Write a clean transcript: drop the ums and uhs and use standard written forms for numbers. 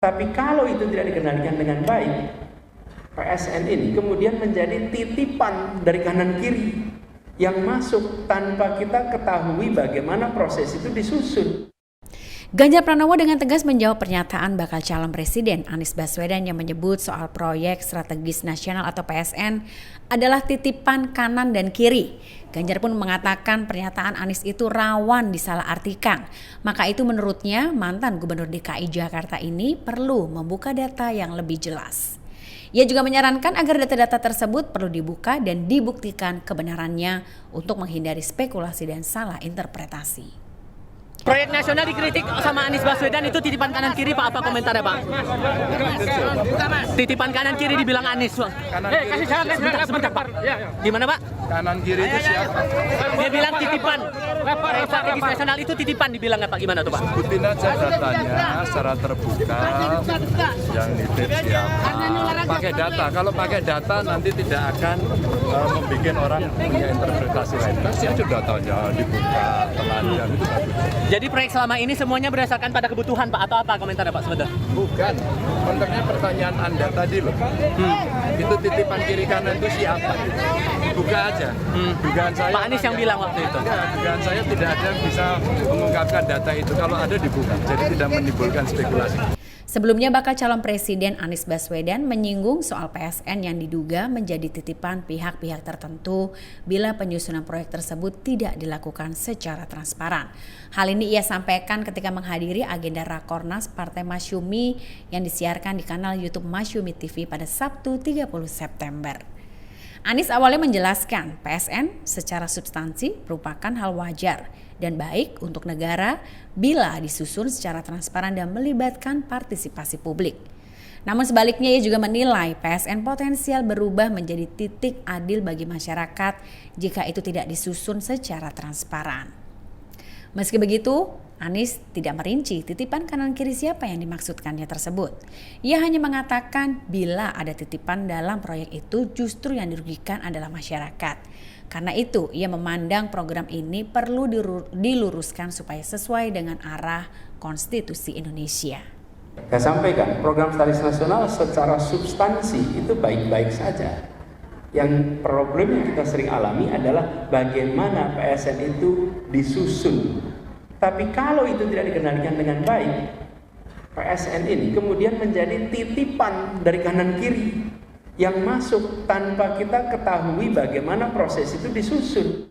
Tapi kalau itu tidak dikendalikan dengan baik, PSN ini kemudian menjadi titipan dari kanan kiri yang masuk tanpa kita ketahui bagaimana proses itu disusun. Ganjar Pranowo dengan tegas menjawab pernyataan bakal calon presiden Anies Baswedan yang menyebut soal proyek strategis nasional atau PSN adalah titipan kanan dan kiri. Ganjar pun mengatakan pernyataan Anies itu rawan disalahartikan. Maka itu menurutnya mantan Gubernur DKI Jakarta ini perlu membuka data yang lebih jelas. Ia juga menyarankan agar data-data tersebut perlu dibuka dan dibuktikan kebenarannya untuk menghindari spekulasi dan salah interpretasi. Proyek nasional dikritik sama Anies Baswedan itu titipan kanan kiri Pak, apa komentarnya Pak? Titipan kanan kiri dibilang Anies. Sebentar Pak. Gimana Pak? Kanan kiri itu siapa? Dia bilang titipan. Proyek strategis nasional itu titipan dibilang Pak, gimana tuh Pak? Sebutin aja datanya secara terbuka. Yang nitip siapa? Pakai data. Kalau pakai data nanti tidak akan membuat orang punya interpretasi lain. Pasti aja datanya dibuka, telanjang itu bagus. Jadi proyek selama ini semuanya berdasarkan pada kebutuhan Pak, atau apa komentarnya Pak sebentar? Bukan, konteksnya pertanyaan Anda tadi loh. Itu titipan kiri kanan itu siapa? Buka aja. Dugaan saya. Pak Anies yang bilang waktu itu. Enggak, dugaan saya tidak ada yang bisa mengungkapkan data itu. Kalau ada dibuka, jadi tidak menimbulkan spekulasi. Sebelumnya bakal calon presiden Anies Baswedan menyinggung soal PSN yang diduga menjadi titipan pihak-pihak tertentu bila penyusunan proyek tersebut tidak dilakukan secara transparan. Hal ini ia sampaikan ketika menghadiri agenda Rakornas Partai Masyumi yang disiarkan di kanal YouTube Masyumi TV pada Sabtu 30 September. Anies awalnya menjelaskan PSN secara substansi merupakan hal wajar dan baik untuk negara bila disusun secara transparan dan melibatkan partisipasi publik. Namun sebaliknya ia juga menilai PSN potensial berubah menjadi titik adil bagi masyarakat jika itu tidak disusun secara transparan. Meski begitu, Anies tidak merinci titipan kanan kiri siapa yang dimaksudkannya tersebut. Ia hanya mengatakan bila ada titipan dalam proyek itu justru yang dirugikan adalah masyarakat. Karena itu ia memandang program ini perlu diluruskan supaya sesuai dengan arah konstitusi Indonesia. Saya sampaikan program strategis nasional secara substansi itu baik-baik saja. Yang problem yang kita sering alami adalah bagaimana PSN itu disusun. Tapi kalau itu tidak dikendalikan dengan baik, PSN ini kemudian menjadi titipan dari kanan kiri yang masuk tanpa kita ketahui bagaimana proses itu disusun.